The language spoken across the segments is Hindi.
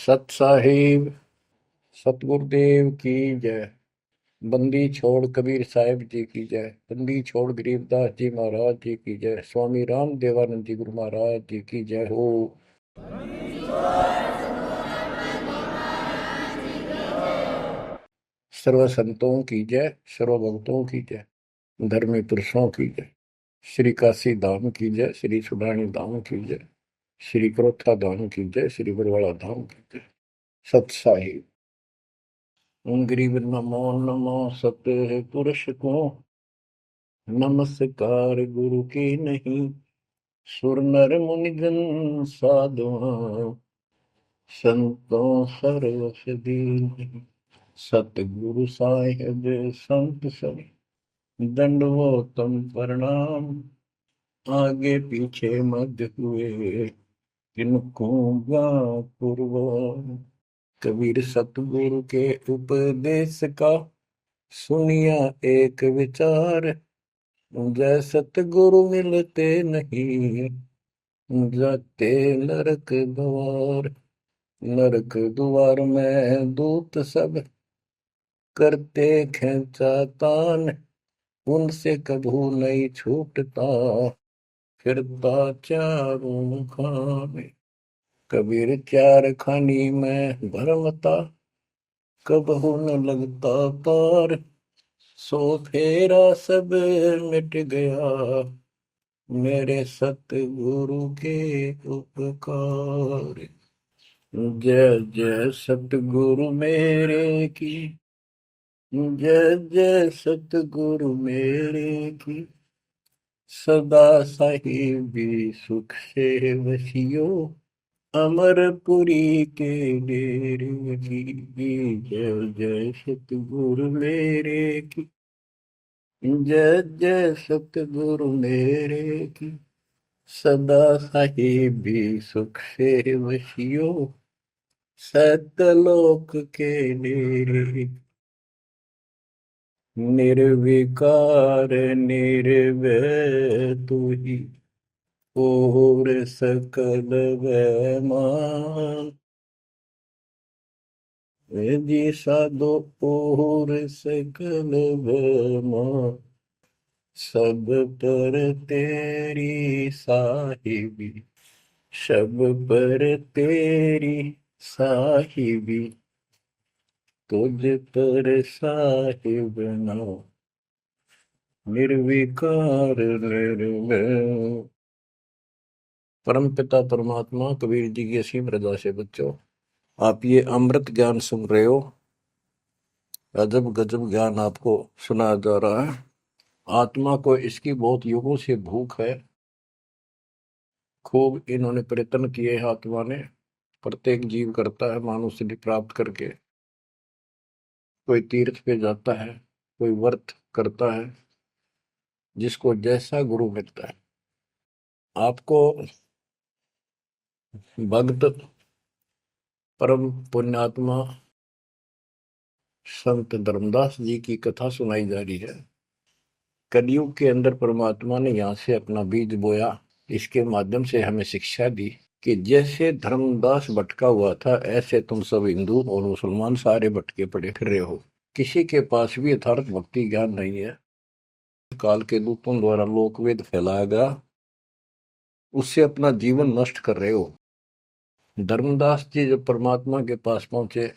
सत साहिब सतगुरुदेव की जय। बंदी छोड़ कबीर साहिब जी की जय। बंदी छोड़ गरीबदास जी महाराज जी की जय। स्वामी राम देवानंद जी गुरु महाराज जी की जय हो। सर्व संतों की जय, सर्व भक्तों की जय, धर्मी पुरुषों की जय। श्री काशी धाम की जय, श्री सुडानी धाम की जय, श्री क्रोथा धाम की जय, श्री बरवाड़ा धाम की जय। सत साहिब गरीब नमो नमो सत पुरुष को नमस्कार गुरु की नहीं। सुर नर मुनि जन साधुआ संतों सरस दीन। सतगुरु साहिब संत सब दंडवतम प्रणाम। आगे पीछे मध्य हुए किनको पूर्व। कबीर सतगुरु के उपदेश का सुनिया एक विचार। जय सतगुरु मिलते नहीं जाते नरक द्वार। नरक द्वार में दूत सब करते खेचा तान। उनसे कभू नहीं छूटता फिरता चारों खाने। कबीर चार खानी में भरमता कबहू न लगता पार। सो फेरा सब मिट गया मेरे सतगुरु के उपकार। जय जय सतगुरु मेरे की जय जय सतगुरु मेरे की। सदा साहिबी सुख से वसियो अमरपुरी के डेरे की। जय जय सतगुरु मेरे की जय जय सतगुरु मेरे की। सदा साहिबी सुख से वसियो सतलोक के डेरे। निर्विकार निर्भय तू ही और सकल वैमान। जी साधो और सकल वैमान। सब पर तेरी साहिबी सब पर तेरी साहिबी। तुझ पर साहिब नाम निर्विकार निर्भय। परम पिता परमात्मा कबीर जी की असीम रजा से बच्चों, आप ये अमृत ज्ञान सुन रहे हो। अजब गजब ज्ञान आपको सुनाया जा रहा है। आत्मा को इसकी बहुत युगों से भूख है। खूब इन्होंने प्रयत्न किए हैं आत्मा ने। प्रत्येक जीव करता है मानुष सिद्धि प्राप्त करके। कोई तीर्थ पे जाता है, कोई व्रत करता है, जिसको जैसा गुरु मिलता है। आपको भक्त परम पुण्यात्मा संत धर्मदास जी की कथा सुनाई जा रही है। कलयुग के अंदर परमात्मा ने यहाँ से अपना बीज बोया। इसके माध्यम से हमें शिक्षा दी कि जैसे धर्मदास भटका हुआ था, ऐसे तुम सब हिंदू और मुसलमान सारे भटके पड़े फिर रहे हो। किसी के पास भी यथार्थ भक्ति ज्ञान नहीं है। काल के दूतों द्वारा लोकवेद फैलाया गया, उससे अपना जीवन नष्ट कर रहे हो। धर्मदास जी जब परमात्मा के पास पहुंचे,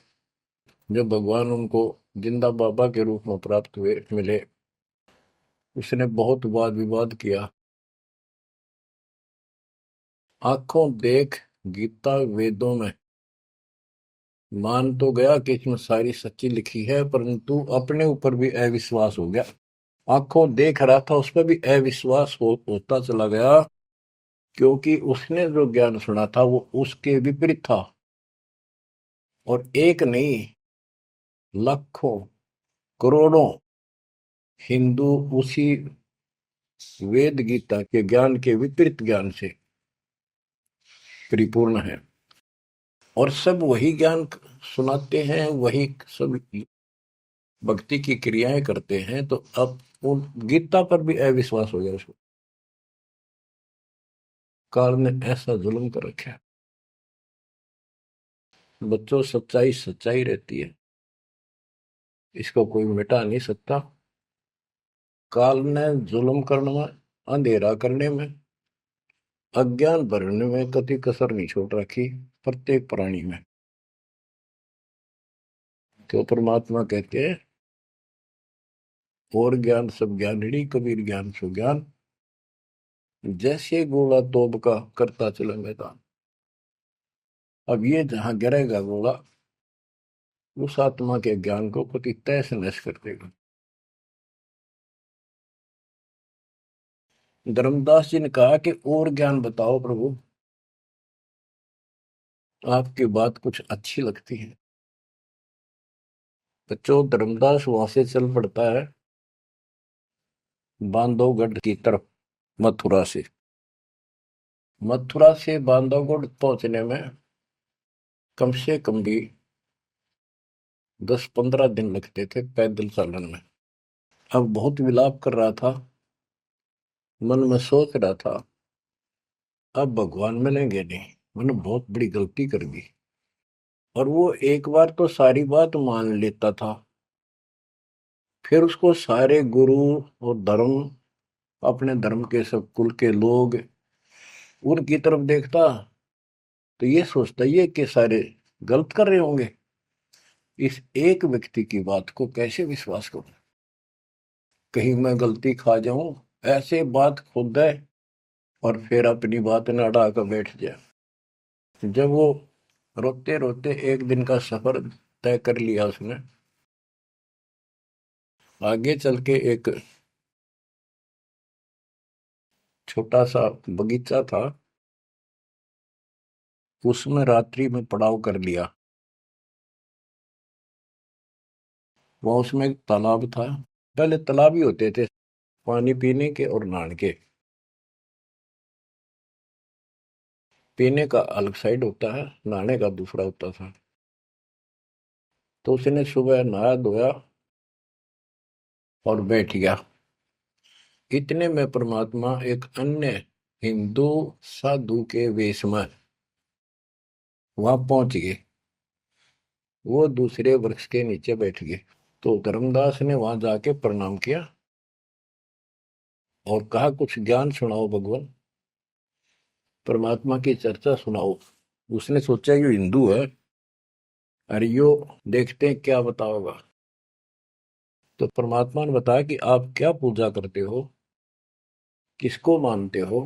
जब भगवान उनको जिंदा बाबा के रूप में प्राप्त हुए मिले, उसने बहुत वाद विवाद किया। आंखों देख गीता वेदों में मान तो गया कि इसमें सारी सच्ची लिखी है, परंतु अपने ऊपर भी अविश्वास हो गया। आंखों देख रहा था, उस पर भी अविश्वास होता चला गया, क्योंकि उसने जो ज्ञान सुना था वो उसके विपरीत था। और एक नहीं, लाखों करोड़ों हिंदू उसी वेद गीता के ज्ञान के विपरीत ज्ञान से परिपूर्ण है। और सब वही ज्ञान सुनाते हैं, वही सब भक्ति की क्रियाएं करते हैं। तो अब उन गीता पर भी अविश्वास हो गया उसको। काल ने ऐसा जुल्म कर रखा है। बच्चों, सच्चाई सच्चाई रहती है, इसको कोई मिटा नहीं सकता। काल ने जुल्म करने में, अंधेरा करने में, अज्ञान भरने में कति कसर नहीं छोड़ रखी प्रत्येक प्राणी में। तो परमात्मा कहते हैं, और ज्ञान सब ज्ञानड़ी, कबीर ज्ञान सो ज्ञान, जैसे गोला तोब का करता चले मैदान। अब ये जहां गिरेगा गोला, उस आत्मा के ज्ञान को कति तहस नहस कर देगा। धर्मदास जी ने कहा कि और ज्ञान बताओ प्रभु, आपकी बात कुछ अच्छी लगती है। बच्चों, धर्मदास वहां से चल पड़ता है बांधवगढ़ की तरफ, मथुरा से। मथुरा से बांधवगढ़ पहुंचने में कम से कम भी 10-15 दिन लगते थे पैदल चालन में। अब बहुत विलाप कर रहा था, मन में सोच रहा था, अब भगवान मिलेंगे नहीं, मैंने बहुत बड़ी गलती कर दी। और वो एक बार तो सारी बात मान लेता था, फिर उसको सारे गुरु और धर्म, अपने धर्म के सब कुल के लोग, उनकी तरफ देखता तो ये सोचता ये कि सारे गलत कर रहे होंगे, इस एक व्यक्ति की बात को कैसे विश्वास करूं, कहीं मैं गलती खा जाऊं, ऐसे बात खुद है और फिर अपनी बात न अड़ा कर बैठ जाए। जब वो रोते रोते एक दिन का सफर तय कर लिया उसने, आगे चल के एक छोटा सा बगीचा था, उसमें रात्रि में पड़ाव कर लिया। वहां उसमें एक तालाब था, पहले तालाब ही होते थे पानी पीने के और नहाने के। पीने का अलग साइड होता है, नहाने का दूसरा होता था। तो उसने सुबह नहाया धोया और बैठ गया। इतने में परमात्मा एक अन्य हिंदू साधु के वेश में वहां पहुंच गए। वो दूसरे वृक्ष के नीचे बैठ गए। तो धर्मदास ने वहां जाके प्रणाम किया और कहा, कुछ ज्ञान सुनाओ भगवान, परमात्मा की चर्चा सुनाओ। उसने सोचा ये हिंदू है, अरे यो देखते हैं क्या बताओगा। तो परमात्मा ने बताया कि आप क्या पूजा करते हो, किसको मानते हो,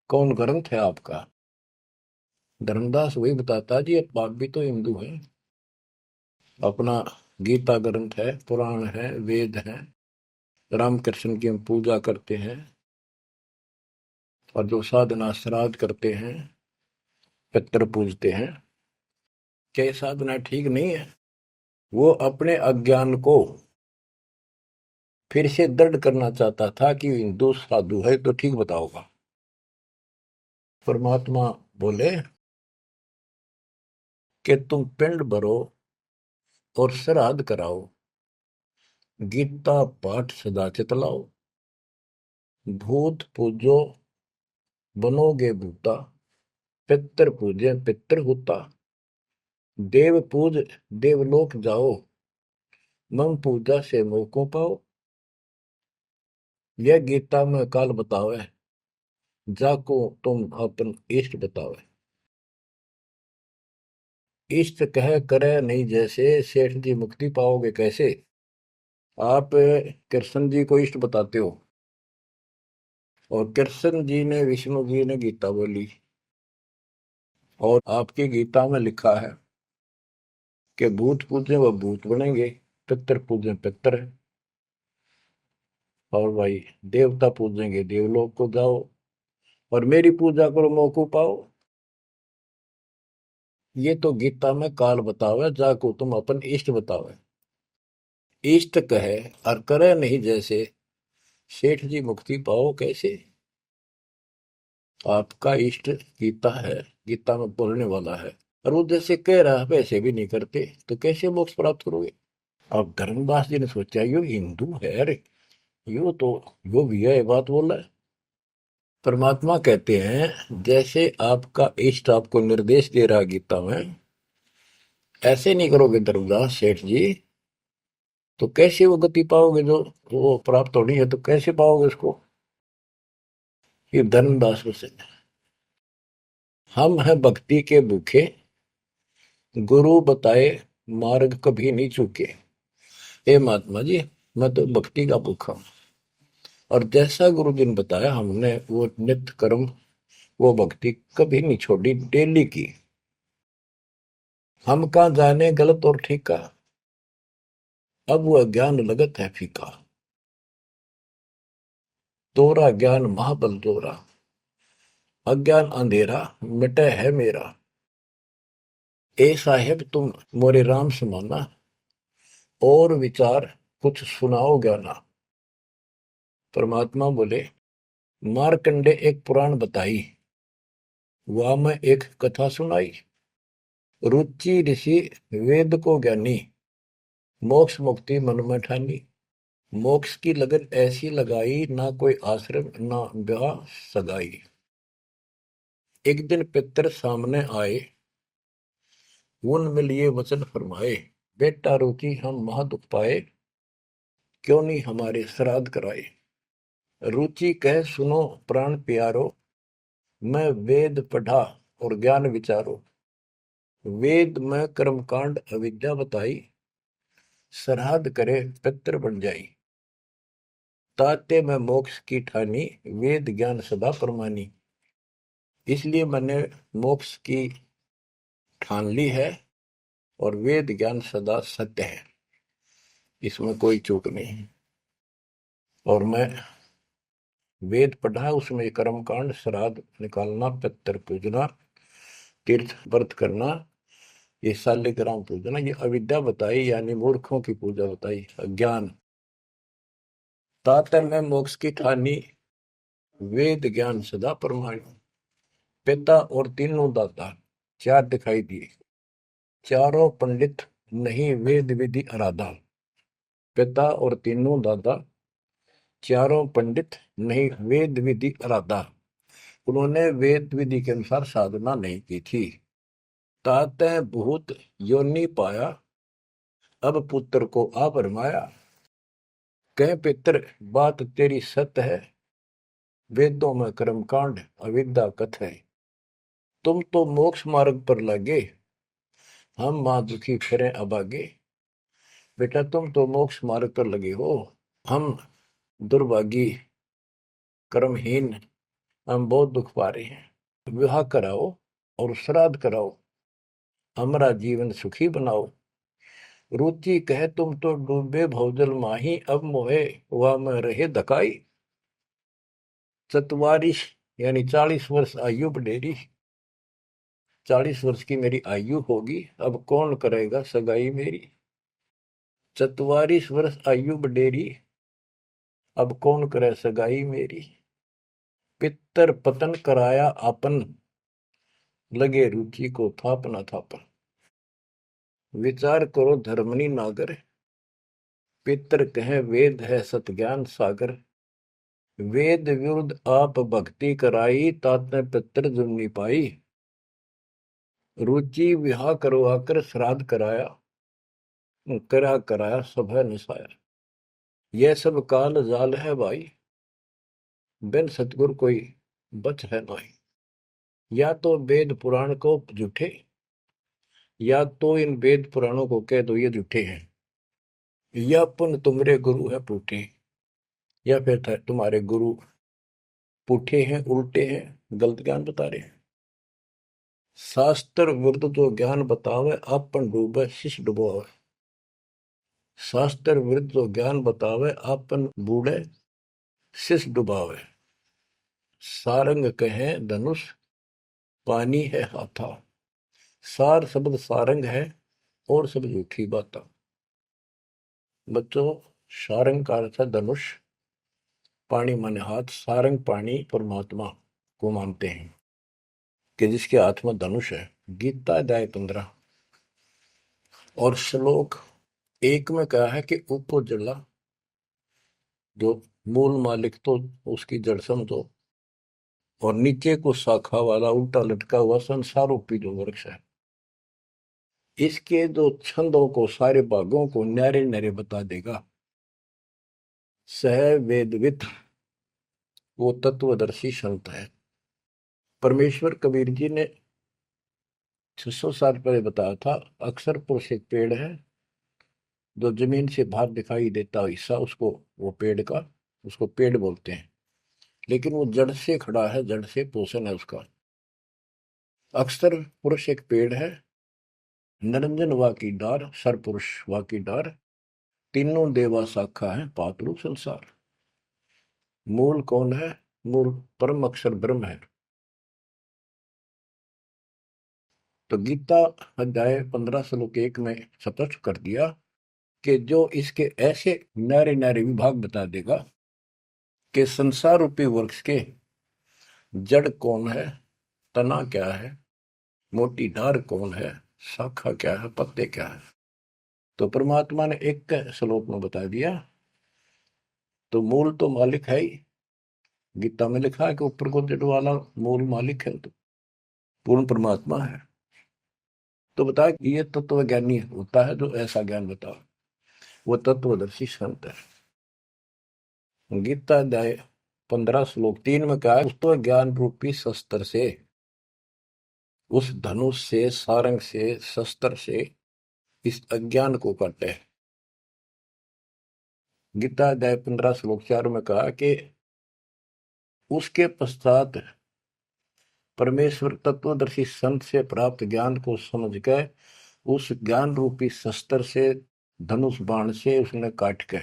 कौन ग्रंथ है आपका। धर्मदास वही बताता जी, आप भी तो हिंदू हैं, अपना गीता ग्रंथ है, पुराण है, वेद है, रामकृष्ण की हम पूजा करते हैं, और जो साधना श्राद्ध करते हैं, पितर पूजते हैं। क्या साधना ठीक नहीं है? वो अपने अज्ञान को फिर से दृढ़ करना चाहता था कि हिंदू साधु है तो ठीक बताओगा। परमात्मा बोले कि तुम पिंड भरो और श्राद्ध कराओ, गीता पाठ सदा चितलाओ, भूत पूजो बनोगे भूता, पितर पूजे पितर होता, देव पूज देवलोक जाओ, मम पूजा से मोह को पाओ। यह गीता में काल बतावे, जाको तुम अपन इष्ट बतावे। इष्ट कह करे नहीं जैसे, सेठ जी मुक्ति पाओगे कैसे। आप कृष्ण जी को इष्ट बताते हो, और कृष्ण जी ने, विष्णु जी ने गीता बोली, और आपकी गीता में लिखा है कि भूत पूजे वह भूत बनेंगे, पितर पूजे पितर है, और भाई देवता पूजेंगे देवलोक को जाओ, और मेरी पूजा करो मौको पाओ। ये तो गीता में काल बतावे, जाको तुम अपन इष्ट बतावे। इष्ट कहे और करे नहीं जैसे, सेठ जी मुक्ति पाओ कैसे। आपका इष्ट गीता है, गीता में बोलने वाला है, और वो जैसे कह रहा है वैसे भी नहीं करते, तो कैसे मोक्ष प्राप्त करोगे। अब धर्मदास जी ने सोचा यो हिंदू है, अरे यो तो यो भी है बात बोल रहा है। परमात्मा कहते हैं, जैसे आपका इष्ट आपको निर्देश दे रहा गीता में, ऐसे नहीं करोगे धर्मदास सेठ जी तो कैसे वो गति पाओगे, जो वो प्राप्त होनी है तो कैसे पाओगे उसको। ये धर्मदास से हम हैं भक्ति के भूखे, गुरु बताए मार्ग कभी नहीं चूके। हे महात्मा जी, मैं तो भक्ति का भूखा हूं, और जैसा गुरु जी ने बताया हमने वो नित्य कर्म, वो भक्ति कभी नहीं छोड़ी, डेली की। हम कहाँ जाने गलत और ठीक का, अब वह ज्ञान लगत है फीका। तोरा ज्ञान महाबल तोरा, अज्ञान अंधेरा मिटे है मेरा। ए साहेब तुम मोरे राम समाना, और विचार कुछ सुनाओ ज्ञाना। परमात्मा बोले, मारकंडे एक पुराण बताई, वह मैं एक कथा सुनाई। रुचि ऋषि वेद को ज्ञानी, मोक्ष मुक्ति मन में ठानी। मोक्ष की लगन ऐसी लगाई, ना कोई आश्रम ना ब्याह सगाई। एक दिन पितर सामने आए, उन लिए वचन फरमाए। बेटा रुचि हम महादुख पाए, क्यों नहीं हमारे श्राद्ध कराए। रुचि कह सुनो प्राण प्यारो, मैं वेद पढ़ा और ज्ञान विचारो। वेद में कर्मकांड अविद्या बताई, श्राद्ध करे पितर बन जाई। ताते में मोक्ष की ठानी, वेद ज्ञान सदा परमानी। इसलिए मैंने मोक्ष की ठान ली है, और वेद ज्ञान सदा सत्य है, इसमें कोई चूक नहीं है। और मैं वेद पढ़ा, उसमें कर्मकांड, श्राद्ध निकालना, पितर पूजना, तीर्थ व्रत करना, ये शालिग्राम पूजना, ये अविद्या बताई, यानी मूर्खों की पूजा बताई, अज्ञान। ताते में मोक्ष की ठानी, वेद ज्ञान सदा परमाणु। पिता और तीनों दाता, चार दिखाई दिए। चारों पंडित नहीं वेद विधि आराधा। पिता और तीनों दादा, चारों पंडित नहीं वेद विधि आराधा। उन्होंने वेद विधि के अनुसार साधना नहीं की थी। ताते भूत योनि पाया, अब पुत्र को आ भरमाया। कह पितर बात तेरी सत्य है, वेदों में कर्मकांड अविद्या कथ है। तुम तो मोक्ष मार्ग पर लगे, हम मां दुखी फिरे अभागे। बेटा तुम तो मोक्ष मार्ग पर लगे हो, हम दुर्भागी कर्महीन, हम बहुत दुख पा रहे हैं। विवाह कराओ और श्राद्ध कराओ, हमारा जीवन सुखी बनाओ। रुचि कहे तुम तो डूबे भवजल माही, अब मोहे वह में रहे धकाई। चतवारिश यानी 40 वर्ष आयु बढ़ेरी, 40 वर्ष की मेरी आयु होगी, अब कौन करेगा सगाई मेरी। 44 वर्ष आयु बढ़ेरी, अब कौन करे सगाई मेरी। पितर पतन कराया आपन, लगे रुचि को थापना थापन। विचार करो धर्मनी नागर, पितर कहे वेद है सत ज्ञान सागर। वेद विरुद्ध आप भक्ति कराई, ताते पितर जुमनी पाई। रुचि विवाह करवाकर श्राद्ध कराया, कराया सब है निसाया। यह सब काल जाल है भाई, बिन सतगुर कोई बच है नहीं। या तो वेद पुराण को झूठे, या तो इन वेद पुराणों को कह दो ये झूठे हैं, या पुन तुम्हारे गुरु है पूठे, या फिर तुम्हारे गुरु पूठे हैं, उल्टे हैं, गलत ज्ञान बता रहे हैं। शास्त्र विरुद्ध जो ज्ञान बतावे, आपन डूबे शिष्य डुबोवे। शास्त्र विरुद्ध जो ज्ञान बतावे, आपन बूढ़े शिष्य डुबावे। सारंग कहे धनुष, पानी है हाथा। सार शब्द सारंग है, और सब झूठी बात। बच्चों, सारंग का अर्थ है धनुष, पानी माने हाथ। सारंग पानी परमात्मा को मानते हैं कि जिसके हाथ में धनुष है। गीता अध्याय 15 और श्लोक 1 में कहा है कि ऊपर जला, जो मूल मालिक तो उसकी जड़ समझो, और नीचे को शाखा वाला उल्टा लटका हुआ संसार रूपी जो वृक्ष है। इसके जो छंदों को, सारे भागों को न्यारे न्यारे बता देगा। सह वेदवित वो तत्वदर्शी संत है। परमेश्वर कबीर जी ने 600 साल पहले बताया था, अक्सर पुरुष एक पेड़ है, जो जमीन से बाहर दिखाई देता हिस्सा उसको, वो पेड़ का, उसको पेड़ बोलते हैं, लेकिन वो जड़ से खड़ा है, जड़ से पोषण है उसका। अक्सर पुरुष एक पेड़ है, निरंजन वा की डार, सर पुरुष वा की डार, तीनों देवा शाखा है, पातरु संसार। मूल कौन है? मूल परम अक्षर ब्रह्म है। तो गीता अध्याय 15 श्लोक 1 में स्पष्ट कर दिया कि जो इसके ऐसे न्यारे न्यारे विभाग बता देगा कि संसार रूपी वृक्ष के जड़ कौन है, तना क्या है, मोटी डार कौन है, शाखा क्या है, पत्ते क्या है। तो परमात्मा ने एक श्लोक में बता दिया। तो मूल तो मालिक है ही, गीता में लिखा है कि ऊपर को जड़ वाला मूल मालिक है, तो पूर्ण परमात्मा है। तो बता ये तत्व ज्ञानी होता है जो ऐसा ज्ञान बताओ, वो तत्वदर्शी संत है। गीता अध्याय 15 श्लोक 3 में कहा, तो ज्ञान रूपी शस्त्र से, उस धनुष से, सारंग से, शस्त्र से इस अज्ञान को काटे। गीता अध्याय 15 श्लोक 4 में कहा कि उसके पश्चात परमेश्वर तत्वदर्शी संत से प्राप्त ज्ञान को समझ के उस ज्ञान रूपी शस्त्र से, धनुष बाण से उसने काट के,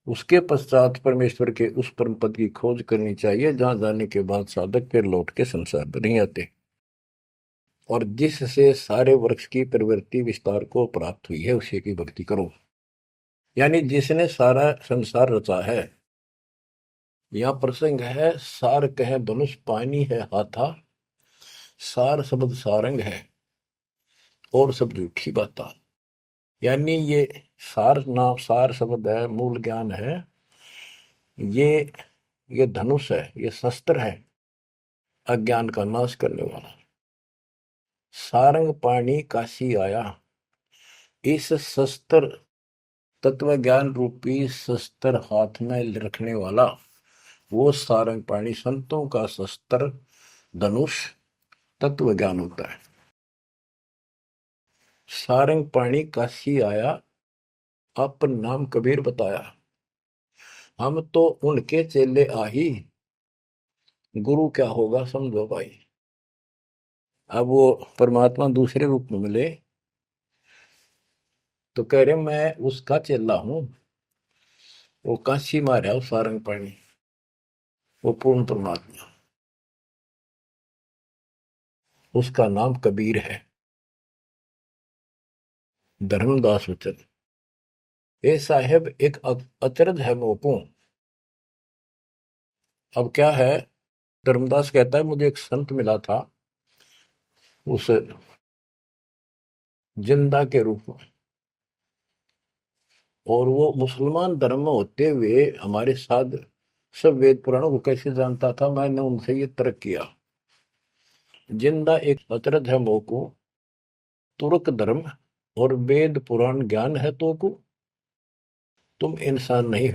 उसके पश्चात परमेश्वर के उस परम पद की खोज करनी चाहिए, जहां जाने के बाद साधक फिर लौट के संसार में नहीं आते, और जिससे सारे वृक्ष की प्रवृत्ति विस्तार को प्राप्त हुई है, उसी की भक्ति करो। यानी जिसने सारा संसार रचा है। यहां प्रसंग है, सार कहे धनुष, पानी है हाथा, सार शब्द सारंग है, और सब झूठी बाता। यानी ये सार नाम, सार शब्द है, मूल ज्ञान है, ये ये धनुष है, ये शस्त्र है अज्ञान का नाश करने वाला। सारंग पाणी काशी आया, इस शस्त्र, तत्व ज्ञान रूपी शस्त्र हाथ में रखने वाला वो सारंग पाणी, संतों का शस्त्र धनुष तत्व ज्ञान होता है। सारंग पाणी काशी आया, अपन नाम कबीर बताया, हम तो उनके चेले आही, गुरु क्या होगा समझो भाई। अब वो परमात्मा दूसरे रूप में मिले तो कह रहे मैं उसका चेला हूं, वो काशी मारा वो सारंग पाणी, वो पूर्ण परमात्मा, उसका नाम कबीर है। धर्मदास वचन, ये साहेब एक अचरज है मोपू। अब क्या है, धर्मदास कहता है मुझे एक संत मिला था उस जिंदा के रूप में, और वो मुसलमान धर्म में होते हुए हमारे साथ सब वेद पुराणों को कैसे जानता था, मैंने उनसे ये तर्क किया। जिंदा एक अचरज है मोको, तुर्क धर्म और वेद पुराण ज्ञान है तो को, तुम इंसान नहीं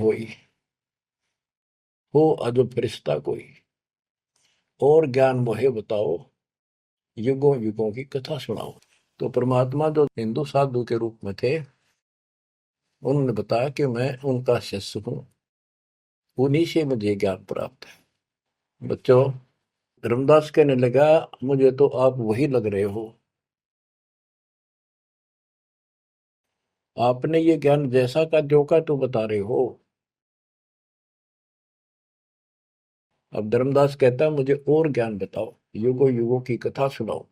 हो अजो फरिश्ता कोई, और ज्ञान मोहे बताओ, युगों युगों की कथा सुनाओ। तो परमात्मा जो हिंदू साधु के रूप में थे, उन्होंने बताया कि मैं उनका शिष्य हूं, उन्हीं से मुझे ज्ञान प्राप्त है। बच्चों, धर्मदास कहने लगा मुझे तो आप वही लग रहे हो, आपने ये ज्ञान जैसा का जो का तो बता रहे हो। अब धर्मदास कहता है मुझे और ज्ञान बताओ, युगों युगों की कथा सुनाओ,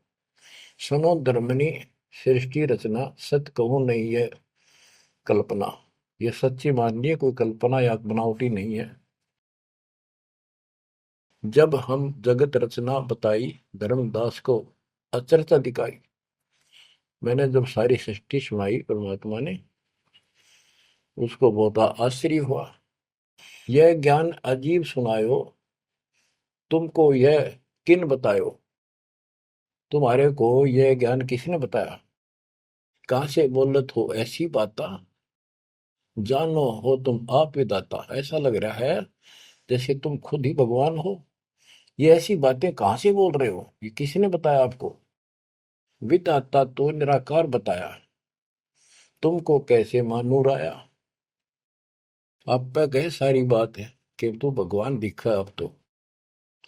सुनो धर्मनी सृष्टि रचना, सत्य कहूं नहीं है कल्पना, ये सच्ची मानिए, कोई कल्पना या बनावटी नहीं है। जब हम जगत रचना बताई, धर्मदास को अचरता दिखाई। मैंने जब सारी सृष्टि सुनाई परमात्मा ने, उसको बहुत आश्चर्य हुआ। यह ज्ञान अजीब सुनायो, तुमको यह किन बतायो, तुम्हारे को यह ज्ञान किसने बताया? कहाँ से बोलत हो ऐसी बाता, जानो हो तुम आप विदाता। ऐसा लग रहा है जैसे तुम खुद ही भगवान हो। ये ऐसी बातें कहाँ से बोल रहे हो? ये किसने बताया आपको? विदाता तो निराकार बताया, तुमको कैसे मानूर आया? आप पे गए सारी बात है कि तू भगवान दिखा अब तो,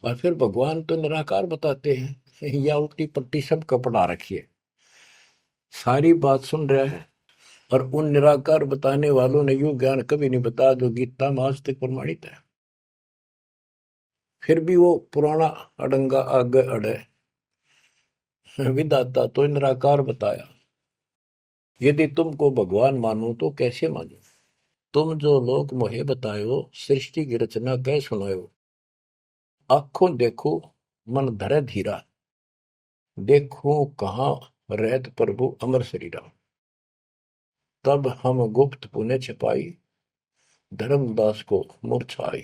और फिर भगवान तो निराकार बताते हैं। या उल्टी पट्टी सब कपड़ा रखिए, सारी बात सुन रहा है। और उन निराकार बताने वालों ने यूं ज्ञान कभी नहीं बताया जो गीता में आज तक प्रमाणित है। फिर भी वो पुराना अड़ंगा आगे अड़े, विदाता तो निराकार बताया, यदि तुमको भगवान मानो तो कैसे मानो? तुम जो लोग मोहे बतायो, सृष्टि की रचना कह सुनायो। आंखों देखो मन धरे धीरा, देखो कहाँ रहत प्रभु अमर शरीरा। तब हम गुप्त पुण्य छिपाई, धर्मदास को मूर्छाई।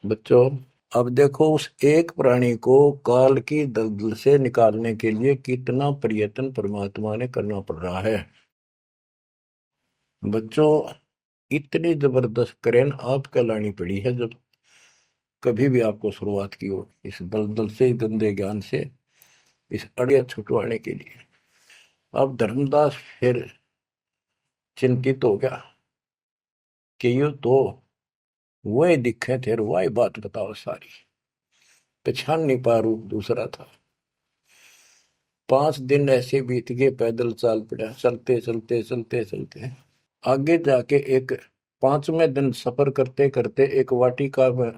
बच्चों, अब देखो उस एक प्राणी को काल की दलदल से निकालने के लिए कितना प्रयत्न परमात्मा ने करना पड़ रहा है। बच्चों, इतनी जबरदस्त करेन आपको लानी पड़ी है जब कभी भी आपको शुरुआत की हो इस दलदल से, गंदे ज्ञान से, इस अड़िया छुटवाने के लिए। अब धर्मदास फिर चिंतित हो गया कि ये तो वही दिखे थे, वही बात बताओ सारी, पहचान नहीं पा रूप दूसरा था। 5 दिन ऐसे बीत गए, पैदल चाल पड़ा, चलते चलते चलते चलते आगे जाके एक 5वें दिन सफर करते करते एक वाटिका में,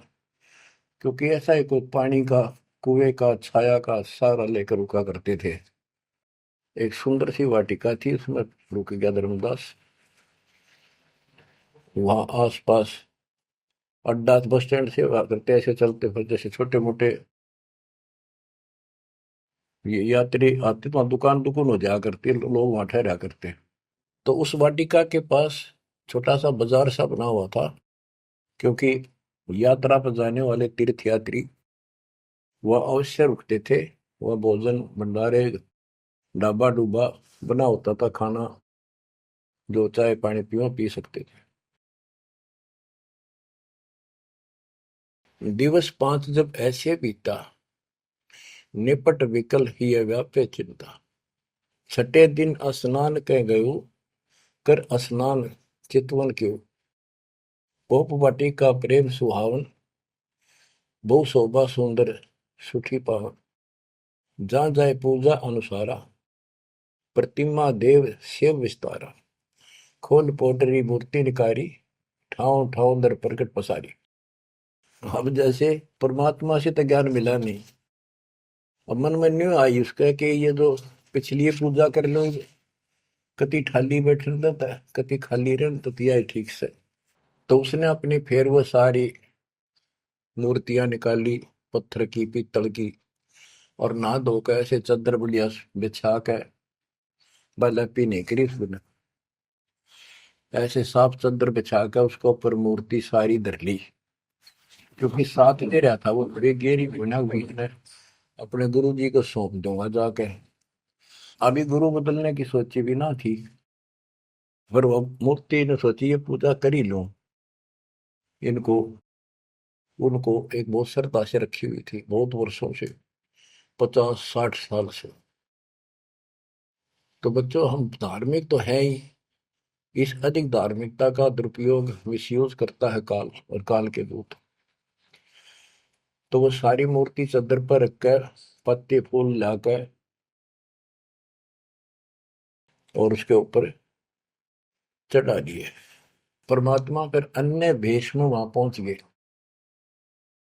क्योंकि ऐसा ही कोई पानी का कुएं का छाया का सहारा लेकर रुका करते थे, एक सुंदर सी वाटिका थी, उसमें रुक गया धर्मदास। वहां आसपास अड्डा बस स्टैंड से हुआ करते, ऐसे चलते फिर जैसे छोटे मोटे ये यात्री आते तो दुकान दुकान हो जाया करती, लोग वहां ठहरा करते। तो उस वाटिका के पास छोटा सा बाजार सा बना हुआ था, क्योंकि यात्रा पर जाने वाले तीर्थ यात्री वह अवश्य रुकते थे। वह भोजन भंडारे ढाबा डूबा बना होता था, खाना जो चाय पानी पियो पी सकते थे। दिवस 5 जब ऐसे बीता, निपट विकल ही व्यापे चिंता। छठे दिन स्नान कह गयो, कर स्नान चितवन क्यों। पोप वाटी का प्रेम सुहावन, बहु शोभा सुंदर सुखी पावन। जहाँ जाए पूजा अनुसारा, प्रतिमा देव शिव विस्तारा। खोल पोटरी मूर्ति निकारी, ठाव ठाव दर प्रकट पसारी। अब जैसे परमात्मा से तो ज्ञान मिला नहीं, अब मन में न्यू आई उसका कि ये जो पिछली पूजा कर लो, कति खाली बैठ रहता है, कति खाली रह तो दिया ठीक से। तो उसने अपनी फिर वो सारी मूर्तियां निकाली, पत्थर की पीतल की, और नहा धोकर ऐसे चादर बढ़िया बिछा के बलपी नहीं करी उसने, ऐसे साफ चादर बिछा कर उसको ऊपर मूर्ति सारी धर ली। क्योंकि साथ दे रहा था वो, बड़ी गेरी बिना ने अपने गुरु जी को सौंप दूंगा जाके। अभी गुरु बदलने की सोची भी ना थी, पर वो मूर्ति ने सोची ये पूजा कर ही लूं इनको। उनको एक बहुत श्रद्धा से रखी हुई थी बहुत वर्षों से, 50-60 साल से। तो बच्चों, हम धार्मिक तो है ही, इस अधिक धार्मिकता का दुरुपयोग मिसयूज करता है काल और काल के दूत। तो वो सारी मूर्ति चादर पर रखकर पत्ते फूल लाकर और उसके ऊपर चढ़ा दिए। परमात्मा फिर अन्य भेष में वहां पहुंच गए।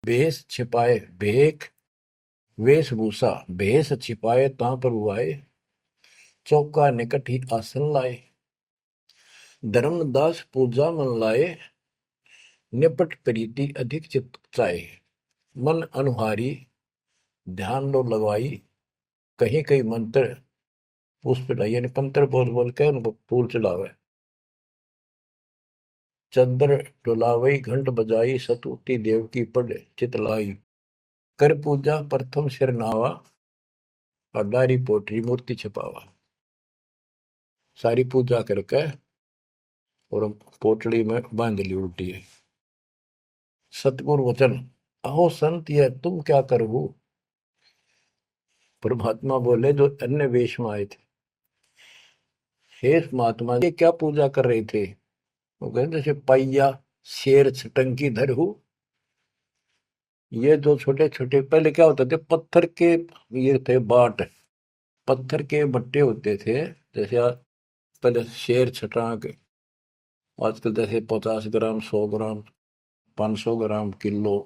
भेष छिपाए भेख, वेशभूषा भेष छिपाए ता पर आए। चौका निकट ही आसन लाए, धर्मदास पूजा मन लाए। निपट प्रीति अधिक चित चाहे, मन अनुहारी ध्यान लो लगवाई। कहीं कहीं मंत्र पुष्प यानी मंत्र बोल बोल के उनको फूल चढ़ावे। चंद्र डुलावई घंट बजाई, सतुति देव की पढ़ चितलाई। कर पूजा प्रथम सिर नावा, अड्डारी पोटरी मूर्ति छपावा, सारी पूजा करके और पोटली में बांध ली उल्टी है। सतगुरु वचन, अहो संत ये तुम क्या करो। परमात्मा बोले जो अन्य वेश में आए थे, हे महात्मा ये क्या पूजा कर रहे थे। वो कहते जैसे पाइया शेर छटंकी धरहू। ये जो छोटे छोटे पहले क्या होते थे, पत्थर के ये थे बाट, पत्थर के बट्टे होते थे। जैसे पहले शेर छटांक, आजकल जैसे 50 ग्राम 100 ग्राम 500 ग्राम किलो,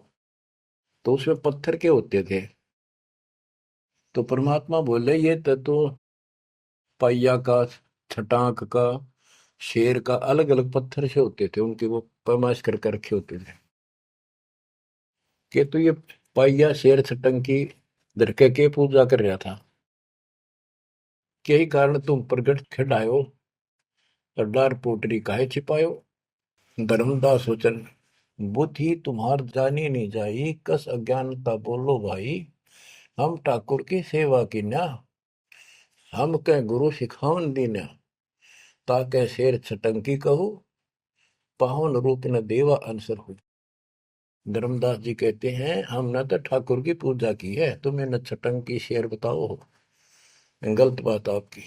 तो उसमें पत्थर के होते थे। तो परमात्मा बोले ये तो पाइया का, छटांक का, शेर का अलग अलग पत्थर से होते थे, उनके वो पैमाइश करके रखे होते थे कि तो ये पाइया शेर छटंकी धरके के पूजा कर रहा था। यही कारण तुम प्रगट खिड़ायो, अड्डार पोटरी काहे छिपायो। धर्मदास वचन, बुद्धि तुम्हार जानी नहीं जाई, कस अज्ञानता बोलो भाई। हम ठाकुर की सेवा की ना, हम कह गुरु सिखावन दीना। ताके शेर छटंकी कहू, पावन रूप न देवा अंसर हो। धर्मदास जी कहते हैं हमने तो ठाकुर की पूजा की है, तुम्हें न छटंकी शेर बताओ, गलत बात आपकी।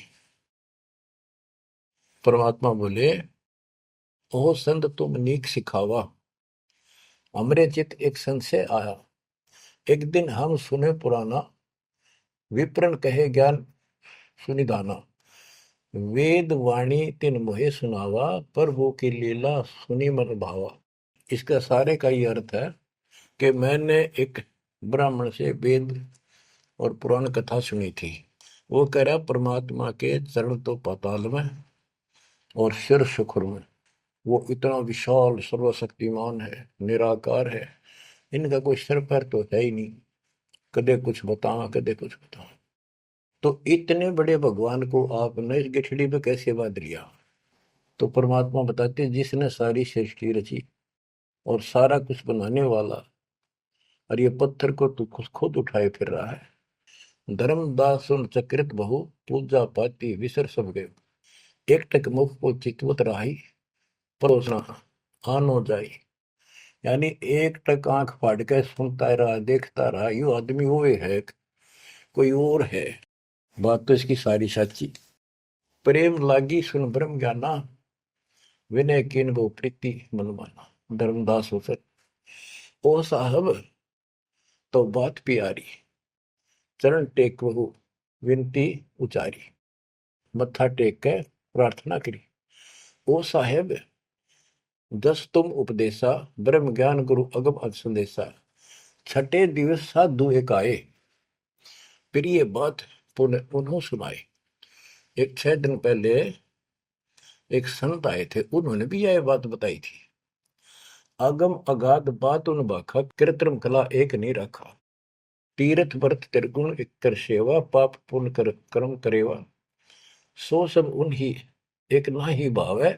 परमात्मा बोले ओ संत तुम नीक सिखावा। हमरे चित एक संशय आया, एक दिन हम सुने पुराना, विप्रन कहे ज्ञान सुनिधाना। वेद वाणी तिन मोहे सुनावा, प्रभु की लीला सुनी मन भावा। इसका सारे का ये अर्थ है कि मैंने एक ब्राह्मण से वेद और पुराण कथा सुनी थी। वो कह रहा परमात्मा के चरण तो पाताल में और सिर सुखुर में, वो इतना विशाल सर्वशक्तिमान है, निराकार है, इनका कोई सिर पैर तो है ही नहीं, कदे कुछ बताओ कदे कुछ बताओ। तो इतने बड़े भगवान को आपने इस गठड़ी में कैसे बांध लिया। तो परमात्मा बताते जिसने सारी सृष्टि रची और सारा कुछ बनाने वाला, और ये पत्थर को तू खुद उठाए फिर रहा है। धर्मदास सुन चक्रित बहु, पूजा पाती विसर सब गए। एक टक मुख को चितवत रही, परोसना आनो जाई। यानी एक टक आंख फाड़ के सुनता रहा, देखता रहा, यू आदमी वो है कोई और है। बात तो इसकी सारी सच्ची। प्रेम लागी सुन ब्रह्म ज्ञाना, विनय किन वो प्रीति मन माना। धर्मदास हो सर ओ साहब तो बात प्यारी, चरण टेक वहु विनती उचारी। मत्था टेक के प्रार्थना करी, ओ साहेब दस तुम उपदेशा, ब्रह्म ज्ञान गुरु अगम संदेशा। छठे दिवस साधु एक आए, फिर ये बात पुनः उन्हों सुनाए। एक 6 दिन पहले एक संत आए थे, उन्होंने भी यह बात बताई थी। आगम अगाध बात उन बाखा, कृत्रिम कला एक नहीं रखा। तीर्थ व्रत त्रिगुण एक कर सेवा, पाप पुण्य कर कर्म करेवा। सो सब उन्हीं एक ना ही भाव है,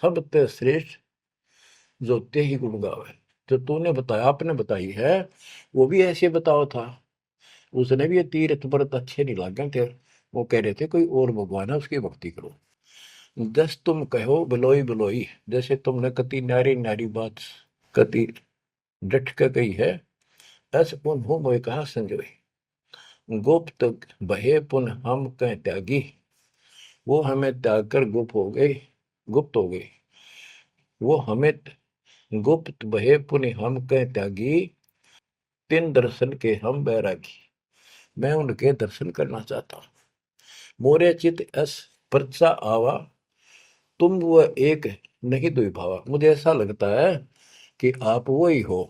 सब ते श्रेष्ठ जो ते ही गुण गावे। जो तूने बताया, आपने बताई है, वो भी ऐसे बताओ था। उसने भी ये तीर्थ व्रत अच्छे नहीं लगे थे, वो कह रहे थे कोई और भगवान है उसकी भक्ति करो। दस तुम कहो बिलोई बिलोई, जैसे तुमने कति नारी नारी बात कति डट के कही है, ऐसे उन्हों मोए कहा संजोई। गुप्त बहे पुन हम कह त्यागी, वो हमें त्याग कर गुप्त हो गई, गुप्त हो गई। वो हमें गुप्त बहे पुन हम कह त्यागी, तिन दर्शन के हम बैरागी। मैं उनके दर्शन करना चाहता हूं। मोरे चित अस परचा आवा, तुम वह एक नहीं दुई भावा। मुझे ऐसा लगता है कि आप वो ही हो।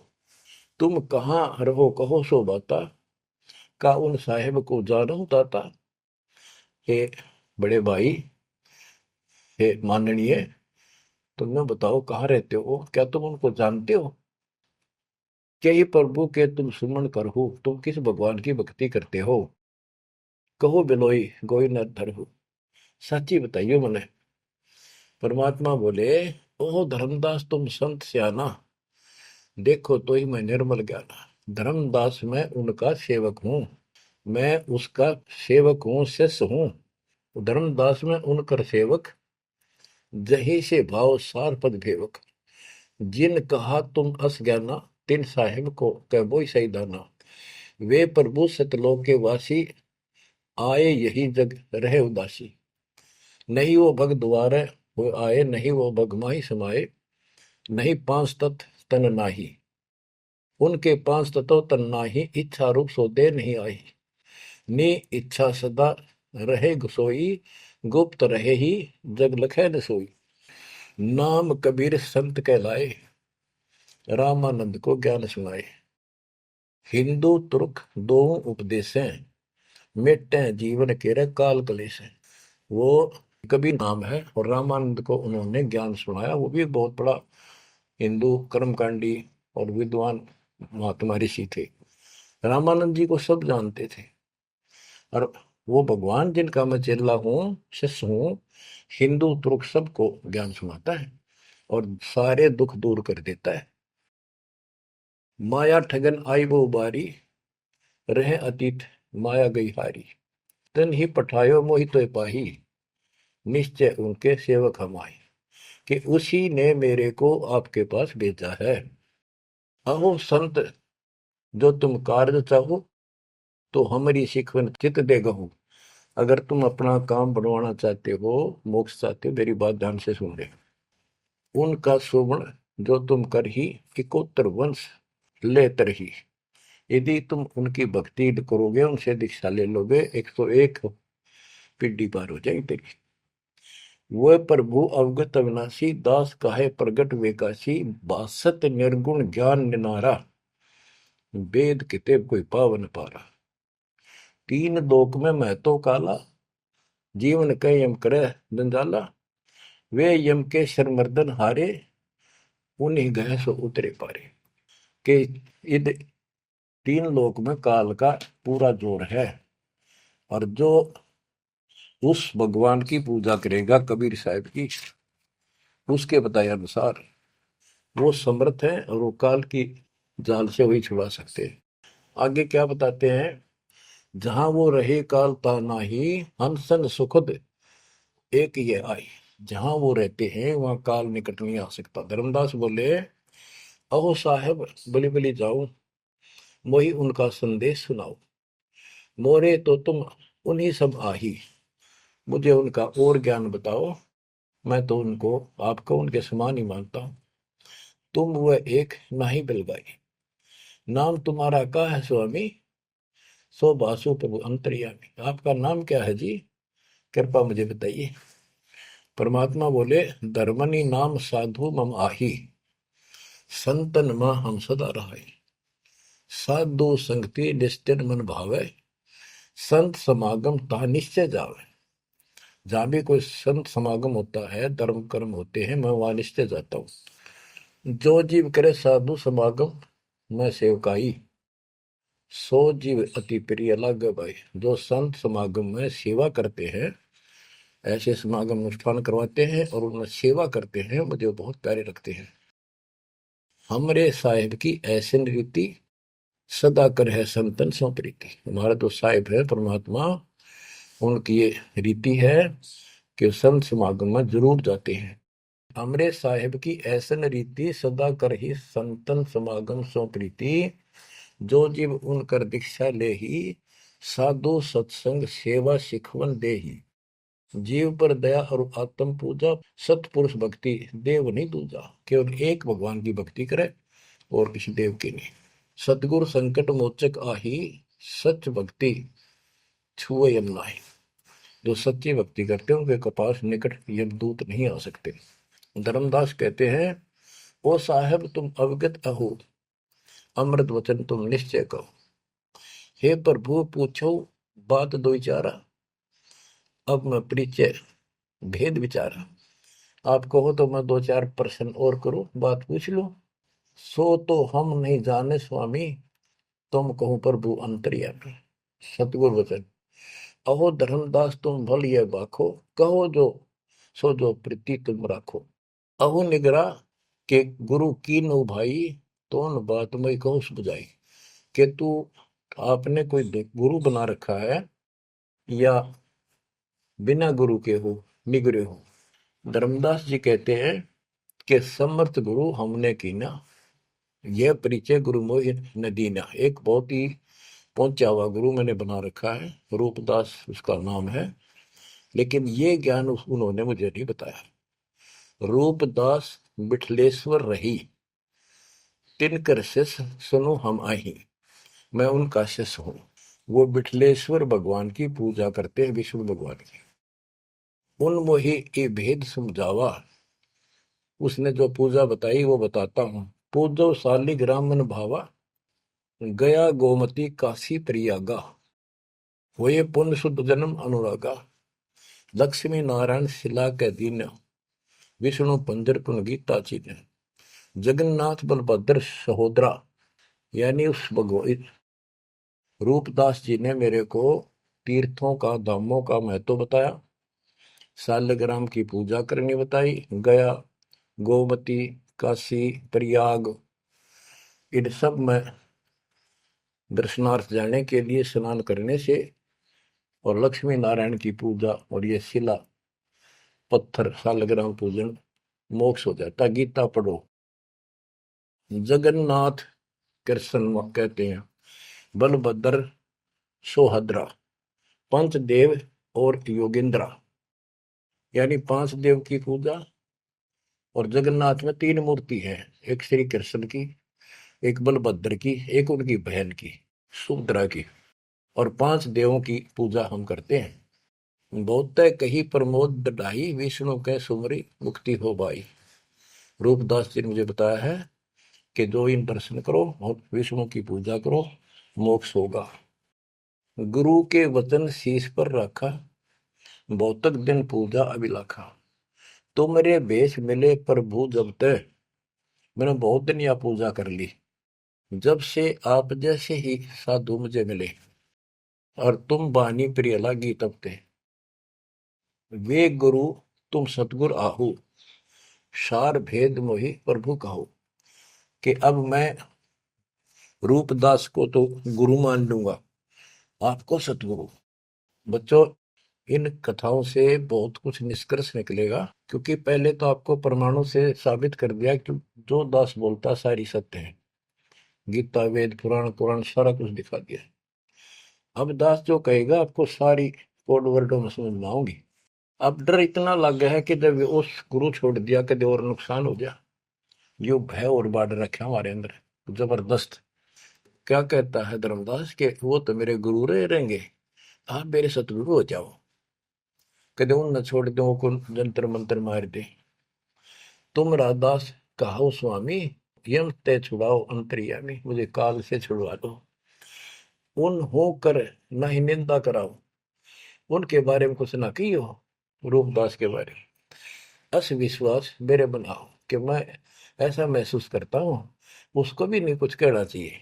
तुम कहाँ रहो कहो सो बाता, का उन साहेब को जानो दाता। हे बड़े भाई, हे माननीय, तुमने बताओ कहाँ रहते हो, क्या तुम उनको जानते हो। क्या ये प्रभु के तुम सुमन कर हो, तुम किस भगवान की भक्ति करते हो। कहो बिलोई गोई न धर हो, सच्ची बताइयो मने। परमात्मा बोले ओ धर्मदास तुम संत सियाना, देखो तो ही मैं निर्मल ज्ञाना। धर्मदास मैं उनका सेवक हूं। मैं उसका सेवक हूँ, शिष्य हूँ। धर्मदास में उनकर सेवक, जही से भाव सार पद भेवक। जिन कहा तुम अस ज्ञाना, तिन साहिब को कह बोई सही दाना। वे प्रभु सतलोक के वासी, आए यही जग रहे उदासी। नहीं वो भग द्वारे वो आए, नहीं वो भग माही समाये। नहीं पांच तत्व तन नाही, उनके पांच तत्व तन नाही। इच्छा रूप सो दे नहीं आई, नी इच्छा सदा रहे सोई। गुप्त रहे ही जग लखे न सोई। नाम कबीर संत कहलाए, रामानंद को ज्ञान सुनाए। हिंदू तुर्क दो उपदेशें, मिटे जीवन के काल कलेश है। वो कबीर नाम है और रामानंद को उन्होंने ज्ञान सुनाया। वो भी एक बहुत बड़ा हिंदू कर्मकांडी और विद्वान महात्मा ऋषि थे। रामानंद जी को सब जानते थे और वो भगवान जिनका मैं चेला हूँ, शिष्य हूँ, हिंदू तुर्क सबको ज्ञान सुनाता है और सारे दुख दूर कर देता है। माया ठगन आई वो बारी, रहे अतीत माया गई हारी। तन ही पठायो मोहि तो पाही, निश्चय उनके सेवक हम आए। कि उसी ने मेरे को आपके पास भेजा है। अहो संत जो तुम कार्य चाहो, तो हमारी सिखवन चित दे गहू। अगर तुम अपना काम बनवाना चाहते हो, मोक्ष चाहते हो, मेरी बात ध्यान से सुन ले। उनका सुवर्ण जो तुम कर ही, इकोत्तर वंश ले तरही। यदि तुम उनकी भक्ति करोगे, उनसे दीक्षा ले लोगे, 101 पीढ़ी पार हो जाएगी तेरी। वह प्रभु अवगत अविनाशी, दास काहे प्रगट वेकाशी। बासत निर्गुण ज्ञान निनारा, वेद किते कोई पावन पारा। तीन लोक में महतो काला, जीवन के यम करे जंजाला। वे यम के शरमर्दन हारे, उन्हीं गए सो उतरे पारे। के इध तीन लोक में काल का पूरा जोर है और जो उस भगवान की पूजा करेगा कबीर साहब की, उसके बताए अनुसार वो समर्थ है और वो काल की जाल से वही छुड़ा सकते हैं। आगे क्या बताते हैं, जहां वो रहे काल ता नाही, हंसन सुखद एक ये आई। जहां वो रहते हैं वहां काल निकट नहीं आ सकता। धर्मदास बोले, अहो साहेब बलि बलि जाओ, मोही उनका संदेश सुनाओ। मोरे तो तुम उन्हीं सब आही, मुझे उनका और ज्ञान बताओ। मैं तो उनको आपको उनके समान ही मानता हूं। तुम वह एक नाही बिलगाई, नाम तुम्हारा का है स्वामी। सो बासु प्रभु अंतर्यामी। आपका नाम क्या है जी, कृपा मुझे बताइए। परमात्मा बोले, धर्मनी नाम साधु मम आही, संतन मां हम सदा रहाई। साधु संगति निस्तिर मन भावे, संत समागम ता निश्चय जावे। जहां भी कोई संत समागम होता है, धर्म कर्म होते हैं, मैं वहां निश्चय जाता हूँ। जो जीव करे साधु समागम, मैं सेवकाई। सो जीव अति प्रिय लागे भाई। जो संत समागम में सेवा करते हैं, ऐसे समागम अनुष्ठान करवाते हैं और उनमें सेवा करते हैं, मुझे बहुत प्यारे लगते हैं। हमरे साहिब की ऐसी रीति, सदा कर है संतन सो प्रीति। हमारा तो साहिब है परमात्मा, उनकी ये रीति है कि संत समागम में जरूर जाते हैं। हमरे साहिब की ऐसन रीति, सदा कर ही संतन समागम सो प्रीति। जो जीव उनकर दीक्षा ले ही, साधु सत्संग सेवा सिखवन दे ही। जीव पर दया और आत्म पूजा, सतपुरुष भक्ति देव नहीं दूजा। केवल एक भगवान की भक्ति करे और किसी देव की नहीं। सतगुरु संकट मोचक आही, सच भक्ति छुए यम नाही। जो सच्ची भक्ति करते हैं उनके कपास निकट यमदूत नहीं आ सकते। धर्मदास कहते हैं, ओ साहेब तुम अवगत अहो, अमृत वचन तुम निश्चय कहो। हे प्रभु पूछो बात दो विचारा, अब मैं परिचय भेद विचारा। आप कहो तो मैं दो चार प्रश्न और करूं, बात पूछ लो। सो तो हम नहीं जाने स्वामी, तुम कहो प्रभु अंतर्यामी। सतगुरु वचन, अहो धर्मदास तुम भल ये बाखो, कहो जो सो जो प्रीति तुम राखो। अहो निगरा के गुरु की नो भाई, तो न बात मैं कहूँ बुझाई। के तू आपने कोई गुरु बना रखा है या बिना गुरु के हो, निगरे हो। धर्मदास जी कहते हैं कि समर्थ गुरु हमने कीना, यह परिचय गुरु मोहि न दीना। एक बहुत ही पहुंचा हुआ गुरु मैंने बना रखा है, रूपदास उसका नाम है, लेकिन ये ज्ञान उन्होंने मुझे नहीं बताया। रूपदास बिठलेश्वर रही, तिनकर शिष्य सुनो हम आही। मैं उनका शिष्य हूं। वो बिठलेश्वर भगवान की पूजा करते हैं, विष्णु भगवान की। उन मोहि ये भेद समझावा, उसने जो पूजा बताई वो बताता हूं। पूजो शालिग्राम मन भावा, गया गोमती काशी प्रयागा। होए पुण्य शुद्ध जन्म अनुरागा, लक्ष्मी नारायण शिला के दीन, विष्णु पंजर पुन गीता चीन। जगन्नाथ बलभद्र सहोदरा, यानी उस भगवान रूपदास जी ने मेरे को तीर्थों का, धामों का महत्व बताया, शालिग्राम की पूजा करनी बताई, गया, गोमती, काशी, प्रयाग, इन सब में दर्शनार्थ जाने के लिए स्नान करने से और लक्ष्मी नारायण की पूजा और ये शिला पत्थर शालिग्राम पूजन मोक्ष हो जाता। गीता पढ़ो। जगन्नाथ कृष्ण कहते हैं, बलभद्र सोहद्रा, पंच देव और योगिंद्रा, यानी 5 देव की पूजा। और जगन्नाथ में 3 मूर्ति है, एक श्री कृष्ण की, एक बलभद्र की, एक उनकी बहन की सुभद्रा की, और 5 देवों की पूजा हम करते हैं। बहुत कही प्रमोद ढाई, विष्णु के सुमरी मुक्ति हो बाई। रूपदास जी ने मुझे बताया है कि जो इन दर्शन करो और विष्णु की पूजा करो, मोक्ष होगा। गुरु के वचन शीश पर रखा, बहुतक दिन पूजा अभिलाखा। तो मेरे भेष मिले प्रभु जब तक, मैंने बहुत दिन यह पूजा कर ली, जब से आप जैसे ही साधु मुझे मिले, और तुम बानी प्रिय लागी तब ते। वे गुरु तुम सतगुर आहू, सार भेद मोहि प्रभु कहो। कि अब मैं रूपदास को तो गुरु मान लूंगा, आपको सतगुरु। बच्चों, इन कथाओं से बहुत कुछ निष्कर्ष निकलेगा, क्योंकि पहले तो आपको प्रमाणों से साबित कर दिया कि जो दास बोलता सारी सत्य है। गीता, वेद, पुराण, कुरान सारा कुछ दिखा दिया। अब दास जो कहेगा आपको सारी कोड वर्डों में समझ में आऊंगी। अब डर इतना लग गया है कि जब उस गुरु छोड़ दिया कभी और नुकसान हो गया, यो भय और बाढ़ रखा हमारे अंदर जबरदस्त। क्या कहता है धर्मदास के वो तो मेरे गुरु रहेंगे, आप मेरे सतगुरु हो जाओ। कदे उन न छोड़ दो को जंतर मंत्र मार दे। तुम राधास कहो स्वामी, यम ते छुड़ाओ अंतर्यामी, मुझे काल से छुड़वा दो। उन हो कर न ही निंदा कराओ, उनके बारे में कुछ ना कहियो, रूपदास के बारे में अस विश्वास मेरे बनाओ। कि मैं ऐसा महसूस करता हूं, उसको भी नहीं कुछ कहना चाहिए।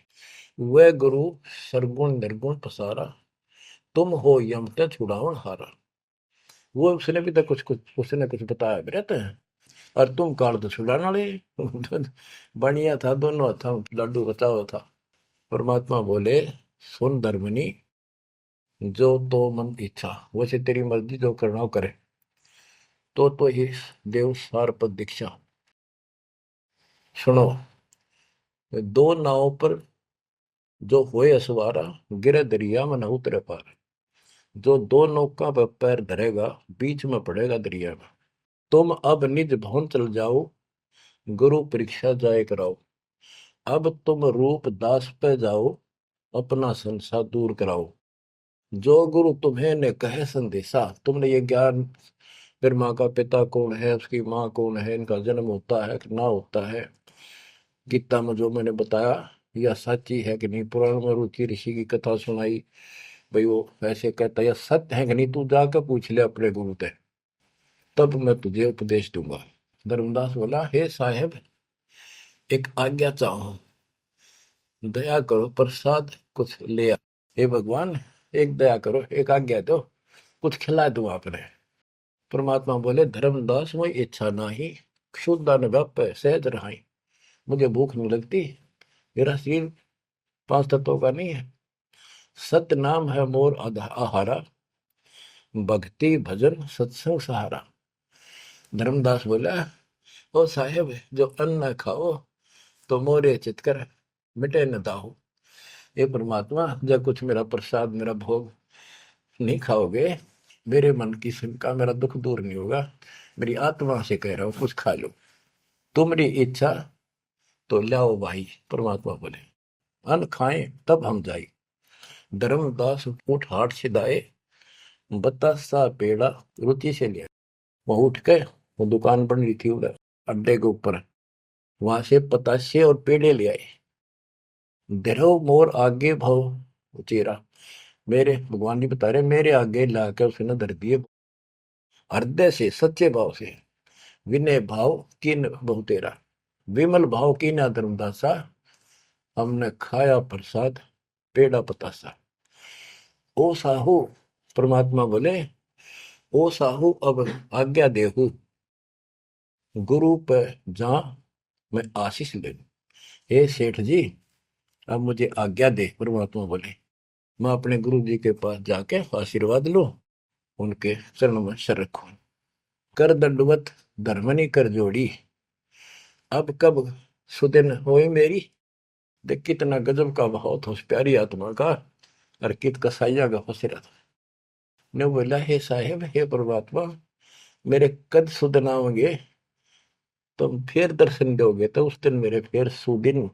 वह गुरु सरगुण निर्गुण पसारा, तुम हो यम ते छुड़ावन हारा। वो उसने भी तो कुछ कुछ उसने कुछ बताया भी रहता है, और तुम काल तो छुड़ाने वाले। बढ़िया था, दोनों था, लड्डू बचाओ था। परमात्मा बोले, सुन धर्मनी, जो तो मन इच्छा, वैसे तेरी मर्जी जो करना हो करे। तो ही देव सार पद दीक्षा। सुनो, दो नाव पर जो होए असवारा, गिरे दरिया में न उतरे पार। जो 2 नौका पर पैर धरेगा, बीच में पड़ेगा दरिया में। तुम अब निज भवन चल जाओ, गुरु परीक्षा जाए कराओ। अब तुम रूप दास पे जाओ, अपना संसार दूर कराओ। जो गुरु तुम्हें ने कहे संदेशा, तुमने ये ज्ञान, फिर माँ का पिता कौन है, उसकी माँ कौन है, इनका जन्म होता है कि ना होता है, गीता में जो मैंने बताया यह सच्ची है कि नहीं, पुराण में रुचि ऋषि की कथा सुनाई, भाई वो ऐसे कहता है, यह सत्य है कि नहीं, तू जाकर पूछ ले अपने गुरु से, तब मैं तुझे उपदेश दूंगा। धर्मदास बोला, हे साहेब, एक आज्ञा चाहूं, दया करो, प्रसाद कुछ ले आ। हे भगवान, एक दया करो, एक आज्ञा दो, कुछ खिला दूं आपने। परमात्मा बोले, धर्मदास वही इच्छा नाही, क्षुद्र व्याप सहज रहाई। मुझे भूख नहीं लगती, मेरा शरीर 5 तत्वों का नहीं है, सत नाम है मोर आहारा, भक्ति भजन सत्संग सहारा। धर्मदास बोला, ओ साहेब जो अन्न न खाओ तो मोरे चितकर मिटे न दाहो। ये परमात्मा जब कुछ मेरा प्रसाद मेरा भोग नहीं खाओगे, मेरे मन की शंका मेरा दुख दूर नहीं होगा। मेरी आत्मा से कह रहा हूं कुछ खा लो, तुम्हारी इच्छा तो लाओ भाई। परमात्मा बोले अन्न खाएं तब हम जाए। धर्मदास उठ हाट छिदाए, बतासा पेड़ा रुचि से लिया। वो उठ के वो दुकान बन रही थी उधर अड्डे के ऊपर, वहां से पतासे और पेड़े ले आए। धरो मोर आगे भाव उचेरा, मेरे भगवान जी बता रहे मेरे आगे लाकर उसने धर दिए हृदय से सच्चे भाव से। विनय भाव किन बहु तेरा, विमल भाव की ना धर्मदासा, हमने खाया प्रसाद पेड़ा पतासा। ओ साहू, परमात्मा बोले ओ साहू अब आज्ञा देहू, गुरु पर जा मैं आशीष ले लूं। हे सेठ जी अब मुझे आज्ञा दे। परमात्मा बोले मैं अपने गुरु जी के पास जाके आशीर्वाद लो, उनके चरणों में सर रखो। कर दंडवत धर्मनी कर जोड़ी, अब कब सुदिन होए मेरी। देख कितना गजब का भाव था उस प्यारी आत्मा का, और कित कसाइया का फसेरा था। ने बोला हे साहेब हे परमात्मा मेरे कद सुदन आओगे, तुम फिर दर्शन दोगे तो उस दिन मेरे फिर सुदिन,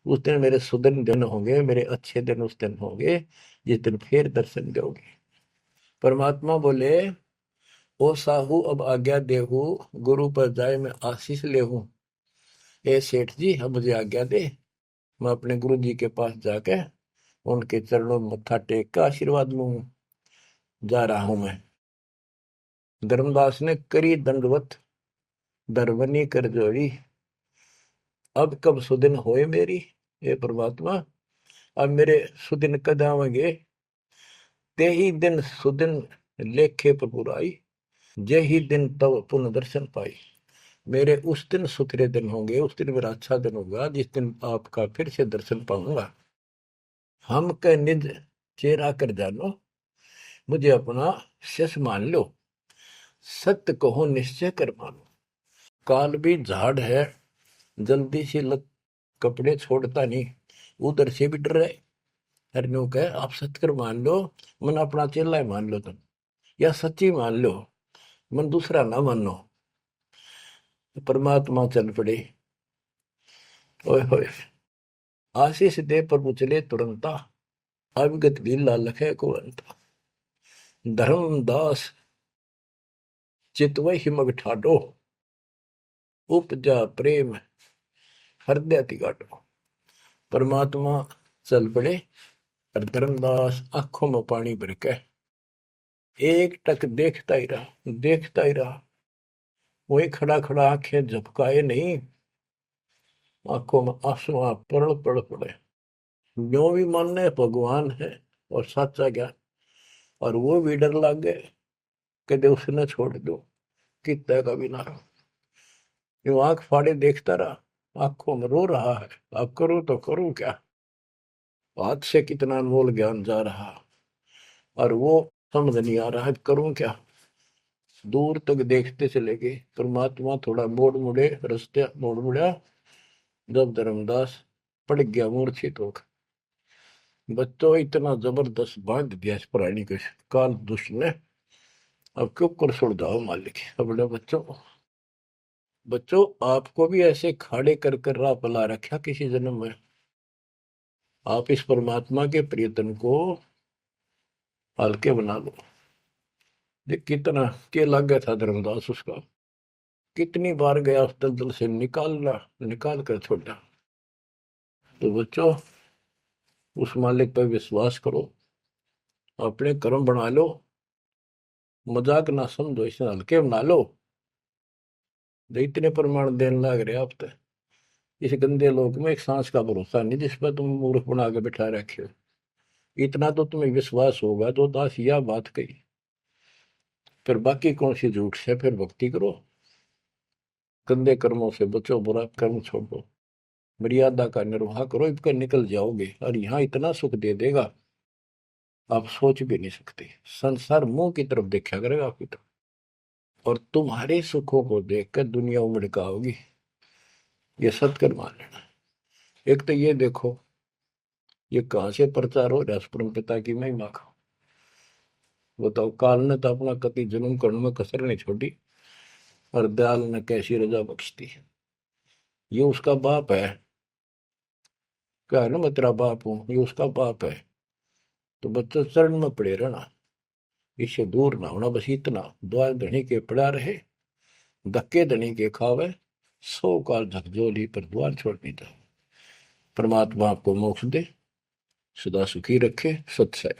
उस दिन मेरे सुदिन दिन होंगे, मेरे अच्छे दिन उस दिन होंगे जिस दिन फिर दर्शन दोगे। परमात्मा बोले ओ साहू अब आज्ञा देहू, गुरु पर जाए मैं आशीष लेहूं। ए सेठ जी अब मुझे आज्ञा दे, मैं अपने गुरु जी के पास जाके उनके चरणों में मत्था टेक का आशीर्वाद लूं। जा रहा हूं मैं। धर्मदास ने करी दंडवत दरवनी कर जोड़ी, अब कब सुदिन होए मेरी। ये परमात्मा अब मेरे सुदिन कद आवेंगे। ते ही दिन सुदिन लेखे प्रभुराई, जे ही दिन तब पुनः दर्शन पाई। मेरे उस दिन सुथरे दिन होंगे, उस दिन मेरा अच्छा दिन होगा जिस दिन आपका फिर से दर्शन पाऊंगा। हम के निज चेहरा कर जानो, मुझे अपना शिष मान लो, सत्य कहो निश्चय कर मानो। काल भी झाड़ है जल्दी से लग कपड़े छोड़ता नहीं, उधर से भी डर रहे। हरनों कहे आप सत्कर मान लो, मन अपना चेला ही मान लो तुम, या सच्ची मान लो, मन दूसरा ना मानो। परमात्मा चल पड़े। ओए होए आशीष दे प्रभु चले तुरंता, अविगत लीला लखे को अंता। धर्मदास चितवय हिमग ठाडो, उपजा प्रेम हृदय तिगाटो। परमात्मा चल पड़े और धर्मदास आंखों में पानी भर के एक टक देखता ही रहा, देखता ही रहा। वही खड़ा खड़ा आंखें झपकाए नहीं, आंखों में आंसू पड़ पड़ पड़े। जो भी मानने भगवान है और सच्चा ज्ञान, और वो भी डर लग गए कि उसने छोड़ दो कितना का भी ना रहो। यो आंख फाड़े देखता रहा, आंखों में रो रहा है, अब करूं तो करूं क्या। हाथ से कितना अनमोल ज्ञान जा रहा और वो समझ नहीं आ रहा है करूं क्या। दूर तक देखते चले गए। परमात्मा थोड़ा मोड़ मुड़े, रास्ते मोड़ मुड़ा, जब धर्मदास पड़ गया मूर्छित होकर। बच्चों इतना जबरदस्त बांध दिया इस प्राणी के काल दुष्ट ने, अब क्यों कर छोड़ जाओ मालिक। अपने बच्चों बच्चों आपको भी ऐसे खाड़े कर कर राह पला रखा किसी जन्म में। आप इस परमात्मा के प्रियतन को हल्के बना लो। देख कितना के लग गया था धर्मदास उसका, कितनी बार गया उस दलदल से निकाल कर छोड़ा। तो बच्चों उस मालिक पर विश्वास करो, अपने कर्म बना लो, मजाक ना समझो, इसे हल्के बना लो। इतने प्रमाण देने लग रहे आप तो इस गंदे लोक में एक सांस का भरोसा नहीं जिस पर तुम मूर्ख बना के बैठा रखे हो। इतना तो तुम्हें विश्वास होगा तो दास यह बात कही, फिर बाकी कौन सी झूठ से फिर भक्ति करो। गंदे कर्मों से बचो, बुरा कर्म छोड़ो, मर्यादा का निर्वाह करो, इसका निकल जाओगे और यहाँ इतना सुख दे देगा आप सोच भी नहीं सकते। संसार मुंह की तरफ देखा करेगा आपकी तरफ, और तुम्हारे सुखों को देखकर दुनिया उमड़का होगी। ये सत्कर मान लेना। एक तो ये देखो, ये कहां से प्रचार हो रहा है परम पिता की महिमा का। बताओ, काल ने तो अपना कति जुल्म करने में कसर नहीं छोड़ी, और दयाल ने कैसी रजा बख्शती है। ये उसका बाप है, क्या है ना, मैं तेरा बाप हूं, ये उसका बाप है। तो बच्चा चरण में पड़े रहना, इससे दूर ना होना, बस इतना। द्वार धनी के पड़ा रहे, धक्के धनी के खावे, 100 काल झकझोली पर द्वार छोड़ नहीं था। परमात्मा आपको मोक्ष दे, सदा सुखी रखे। सत्सय।